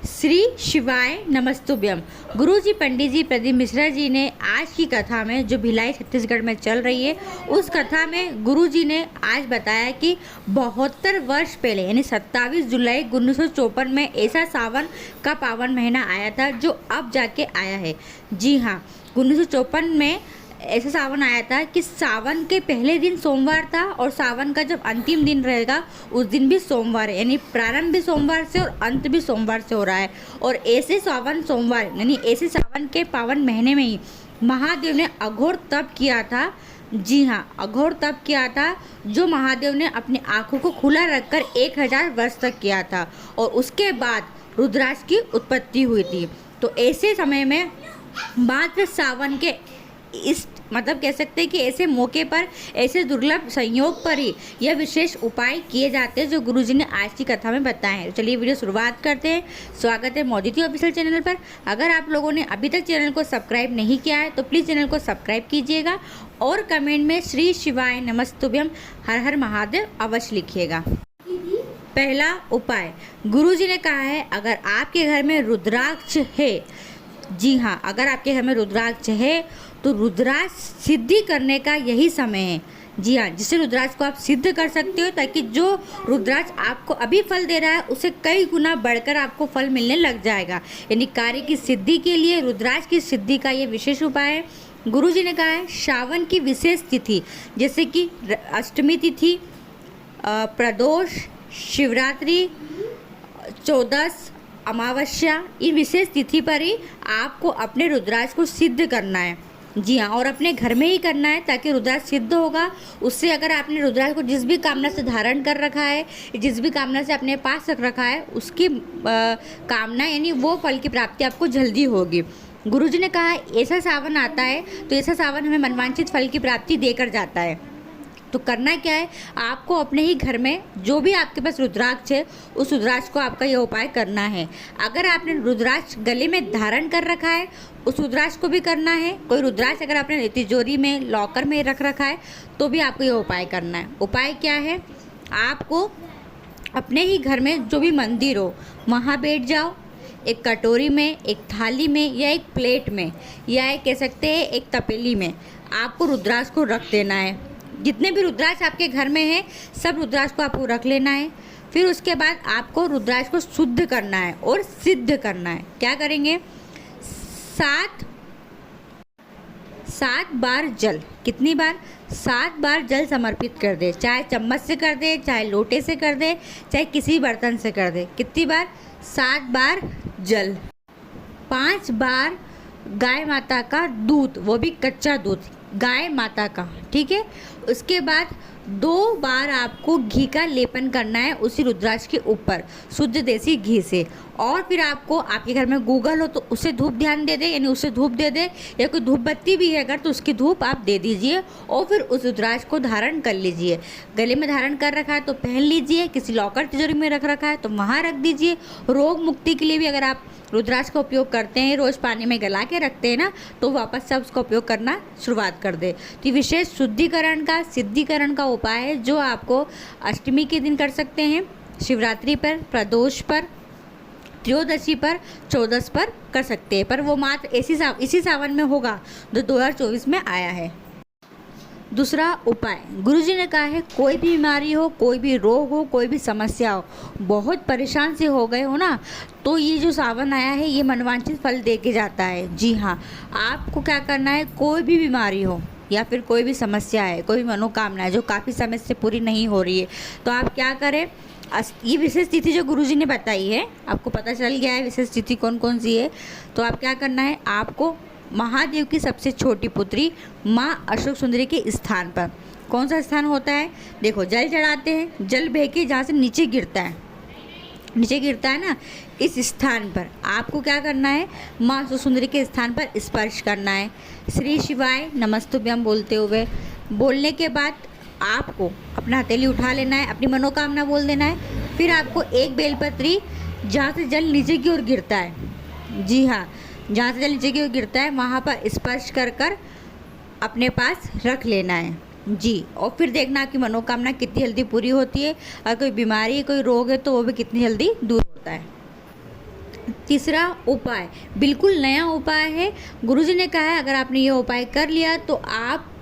श्री शिवाय नमस्तुभ्यम। गुरु जी पंडित जी प्रदीप मिश्रा जी ने आज की कथा में, जो भिलाई छत्तीसगढ़ में चल रही है, उस कथा में गुरु जी ने आज बताया कि 72 वर्ष पहले यानी 27 जुलाई 1954 में ऐसा सावन का पावन महीना आया था जो अब जाके आया है। जी हाँ, 1954 में ऐसा सावन आया था कि सावन के पहले दिन सोमवार था और सावन का जब अंतिम दिन रहेगा उस दिन भी सोमवार है, यानी प्रारंभ भी सोमवार से और अंत भी सोमवार से हो रहा है। और ऐसे सावन सोमवार यानी ऐसे सावन के पावन महीने में ही महादेव ने अघोर तप किया था। जी हाँ, अघोर तप किया था जो महादेव ने अपनी आँखों को खुला रखकर 1000 वर्ष तक किया था और उसके बाद रुद्राक्ष की उत्पत्ति हुई थी। तो ऐसे समय में मात्र सावन के इस मतलब कह सकते हैं कि ऐसे मौके पर, ऐसे दुर्लभ संयोग पर ही यह विशेष उपाय किए जाते हैं जो गुरुजी ने आज की कथा में बताए हैं। चलिए वीडियो शुरुआत करते हैं। स्वागत है मोदिती ऑफिशियल चैनल पर। अगर आप लोगों ने अभी तक चैनल को सब्सक्राइब नहीं किया है तो प्लीज़ चैनल को सब्सक्राइब कीजिएगा और कमेंट में श्री शिवाय नमस्तुभ्यम हर हर महादेव अवश्य लिखिएगा। पहला उपाय, गुरुजी ने कहा है अगर आपके घर में रुद्राक्ष है, जी हाँ, अगर आपके घर में रुद्राक्ष है तो रुद्राक्ष सिद्धि करने का यही समय है। जी हाँ, जिससे रुद्राक्ष को आप सिद्ध कर सकते हो ताकि जो रुद्राक्ष आपको अभी फल दे रहा है उससे कई गुना बढ़कर आपको फल मिलने लग जाएगा। यानी कार्य की सिद्धि के लिए रुद्राक्ष की सिद्धि का ये विशेष उपाय है। गुरुजी ने कहा है श्रावण की विशेष तिथि जैसे कि अष्टमी तिथि, प्रदोष, शिवरात्रि, चौदस, अमावस्या, इन विशेष तिथि पर ही आपको अपने रुद्राक्ष को सिद्ध करना है। जी हाँ, और अपने घर में ही करना है ताकि रुद्राक्ष सिद्ध होगा। उससे अगर आपने रुद्राक्ष को जिस भी कामना से धारण कर रखा है, जिस भी कामना से अपने पास रख रखा है, उसकी कामना यानी वो फल की प्राप्ति आपको जल्दी होगी। गुरुजी ने कहा ऐसा सावन आता है तो ऐसा सावन हमें मनवांछित फल की प्राप्ति देकर जाता है। तो करना क्या है, आपको अपने ही घर में जो भी आपके पास रुद्राक्ष है उस रुद्राक्ष को आपका यह उपाय करना है। अगर आपने रुद्राक्ष गले में धारण कर रखा है उस रुद्राक्ष को भी करना है। कोई रुद्राक्ष अगर आपने तिजोरी में, लॉकर में रख रखा है तो भी आपको यह उपाय करना है। उपाय क्या है, आपको अपने ही घर में जो भी मंदिर हो वहाँ बैठ जाओ, एक कटोरी में, एक थाली में या एक प्लेट में या एक कह सकते हैं एक तपेली में आपको रुद्राक्ष को रख देना है। जितने भी रुद्राक्ष आपके घर में हैं सब रुद्राक्ष को आपको रख लेना है। फिर उसके बाद आपको रुद्राक्ष को शुद्ध करना है और सिद्ध करना है। क्या करेंगे, 7 बार जल, कितनी बार, 7 बार जल समर्पित कर दे, चाहे चम्मच से कर दे, चाहे लोटे से कर दे, चाहे किसी बर्तन से कर दे। कितनी बार, 7 बार जल। 5 बार गाय माता का दूध, वो भी कच्चा दूध, गाय माता का, ठीक है। उसके बाद 2 बार आपको घी का लेपन करना है उसी रुद्राक्ष के ऊपर, शुद्ध देसी घी से। और फिर आपको, आपके घर में गूगल हो तो उससे धूप ध्यान दे दे, यानी उससे धूप दे दे, या कोई धूप बत्ती भी है अगर तो उसकी धूप आप दे दीजिए और फिर उस रुद्राक्ष को धारण कर लीजिए। गले में धारण कर रखा है तो पहन लीजिए, किसी लॉकर तिजोरी में रख रखा है तो वहाँ रख दीजिए। रोग मुक्ति के लिए भी अगर आप रुद्राक्ष का उपयोग करते हैं, रोज़ पानी में गला के रखते हैं ना, तो वापस से उसका उपयोग करना शुरुआत कर दे। तो विशेष शुद्धिकरण का, सिद्धिकरण का उपाय है जो आपको अष्टमी के दिन कर सकते हैं, शिवरात्रि पर, प्रदोष पर, त्रयोदशी पर, चौदस पर कर सकते हैं। पर वो मात्र इसी सावन में होगा जो 2024 में आया है। दूसरा उपाय, गुरुजी ने कहा है कोई भी बीमारी हो, कोई भी रोग हो, कोई भी समस्या हो, बहुत परेशान से हो गए हो ना, तो ये जो सावन आया है ये मनवांछित फल दे के जाता है। जी हाँ, आपको क्या करना है, कोई भी बीमारी हो या फिर कोई भी समस्या है, कोई भी मनोकामना है जो काफ़ी समय से पूरी नहीं हो रही है, तो आप क्या करें, ये विशेष तिथि जो गुरुजी ने बताई है, आपको पता चल गया है विशेष तिथि कौन कौन सी है, तो आप क्या करना है, आपको महादेव की सबसे छोटी पुत्री माँ अशोक सुंदरी के स्थान पर, कौन सा स्थान होता है, देखो जल चढ़ाते हैं, जल बह के जहाँ से नीचे गिरता है ना, इस स्थान पर आपको क्या करना है, माँ अशोक सुंदरी के स्थान पर स्पर्श करना है। श्री शिवाय नमस्तुभ्यम बोलते हुए, बोलने के बाद आपको अपना हथेली उठा लेना है, अपनी मनोकामना बोल देना है। फिर आपको एक बेलपत्री जहाँ से जल नीचे की ओर गिरता है, जी हाँ, जहाँ से जल नीचे की ओर गिरता है वहाँ पर स्पर्श कर कर अपने पास रख लेना है। जी, और फिर देखना आपकी मनोकामना कितनी जल्दी पूरी होती है, अगर कोई बीमारी, कोई रोग है तो वो भी कितनी जल्दी दूर होता है। तीसरा उपाय, बिल्कुल नया उपाय है। गुरुजी ने कहा है अगर आपने ये उपाय कर लिया तो आप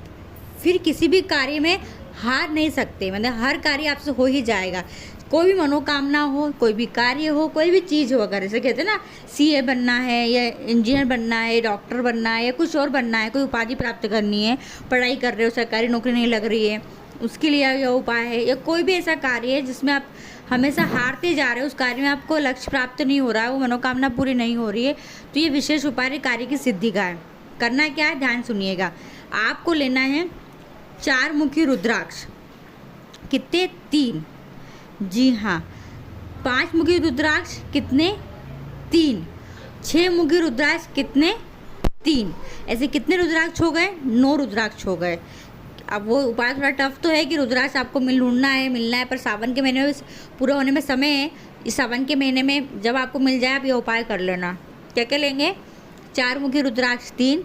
फिर किसी भी कार्य में हार नहीं सकते, मतलब हर कार्य आपसे हो ही जाएगा। कोई भी मनोकामना हो, कोई भी कार्य हो, कोई भी चीज़ हो, अगर जैसे कहते हैं ना सीए बनना है या इंजीनियर बनना है, डॉक्टर बनना है या कुछ और बनना है, कोई उपाधि प्राप्त करनी है, पढ़ाई कर रहे हो, सरकारी नौकरी नहीं लग रही है, उसके लिए यह उपाय है। या कोई भी ऐसा कार्य है जिसमें आप हमेशा हारते जा रहे हो, उस कार्य में आपको लक्ष्य प्राप्त नहीं हो रहा है, वो मनोकामना पूरी नहीं हो रही है, तो ये विशेष उपाय कार्य की सिद्धि का है। करना क्या है, ध्यान सुनिएगा। आपको लेना है 4 मुखी रुद्राक्ष। कितने? 3। जी हाँ। 5 मुखी रुद्राक्ष कितने? 3। 6 मुखी रुद्राक्ष कितने? 3। ऐसे कितने रुद्राक्ष हो गए? 9 रुद्राक्ष हो गए। अब वो उपाय थोड़ा टफ तो है कि रुद्राक्ष आपको मिलना है, पर सावन के महीने में पूरा होने में समय है। इस सावन के महीने में जब आपको मिल जाए आप ये उपाय कर लेना। क्या क्या लेंगे? 4 मुखी रुद्राक्ष 3,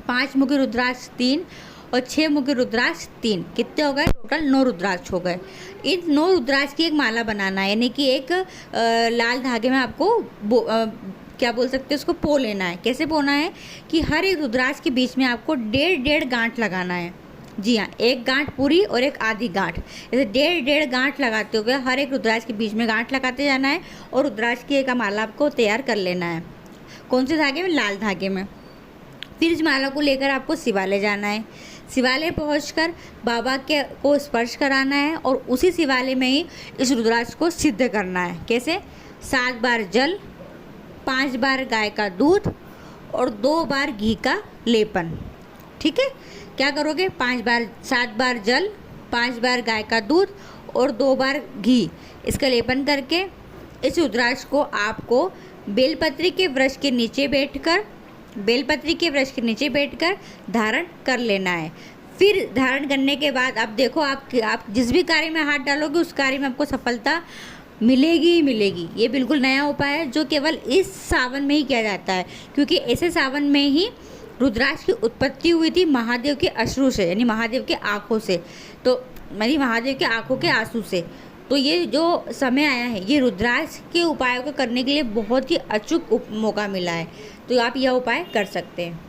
5 मुखी रुद्राक्ष 3 और 6 मुखी रुद्राक्ष 3। कितने हो गए? टोटल 9 रुद्राक्ष हो गए। इन 9 रुद्राक्ष की एक माला बनाना है, यानी कि एक लाल धागे में आपको क्या बोल सकते हैं उसको, पो लेना है। कैसे पोना है कि हर एक रुद्राक्ष के बीच में आपको 1.5 गांठ लगाना है। जी हाँ, एक गांठ पूरी और एक आधी गांठ, ऐसे 1.5 गांठ लगाते हुए हर एक रुद्राक्ष के बीच में गांठ लगाते जाना है और रुद्राक्ष की एक माला आपको तैयार कर लेना है। कौन से धागे में? लाल धागे में। फिर इस माला को लेकर आपको शिवालय जाना है। शिवालय पहुंचकर बाबा के को स्पर्श कराना है और उसी शिवालय में ही इस रुद्राक्ष को सिद्ध करना है। कैसे? 7 बार जल, 5 बार गाय का दूध और 2 बार घी का लेपन। ठीक है, क्या करोगे? 7 बार जल, 5 बार गाय का दूध और 2 बार घी, इसका लेपन करके इस रुद्राक्ष को आपको बेलपत्री के वृक्ष के नीचे बैठकर धारण कर लेना है। फिर धारण करने के बाद आप देखो, आप जिस भी कार्य में हाथ डालोगे उस कार्य में आपको सफलता मिलेगी ही मिलेगी। ये बिल्कुल नया उपाय है जो केवल इस सावन में ही किया जाता है, क्योंकि ऐसे सावन में ही रुद्राक्ष की उत्पत्ति हुई थी महादेव के अश्रु से, यानी महादेव के आँखों से, तो यानी महादेव के आँखों के आंसू से। तो ये जो समय आया है, ये रुद्राक्ष के उपायों को करने के लिए बहुत ही अचूक मौका मिला है, तो आप यह उपाय कर सकते हैं।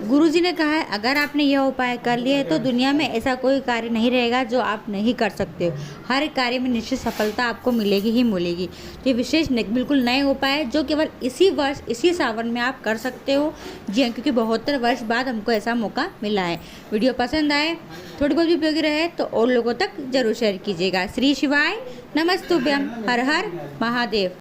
गुरुजी ने कहा है अगर आपने यह उपाय कर लिया है तो दुनिया में ऐसा कोई कार्य नहीं रहेगा जो आप नहीं कर सकते हो। हर एक कार्य में निश्चित सफलता आपको मिलेगी ही मिलेगी। तो ये विशेष बिल्कुल नए उपाय है जो केवल इसी वर्ष, इसी सावन में आप कर सकते हो। जी हाँ, क्योंकि 72 वर्ष बाद हमको ऐसा मौका मिला है। वीडियो पसंद आए, थोड़ी बहुत भी उपयोगी रहे तो और लोगों तक जरूर शेयर कीजिएगा। श्री शिवाय नमस्तुभ्यम। हर हर महादेव।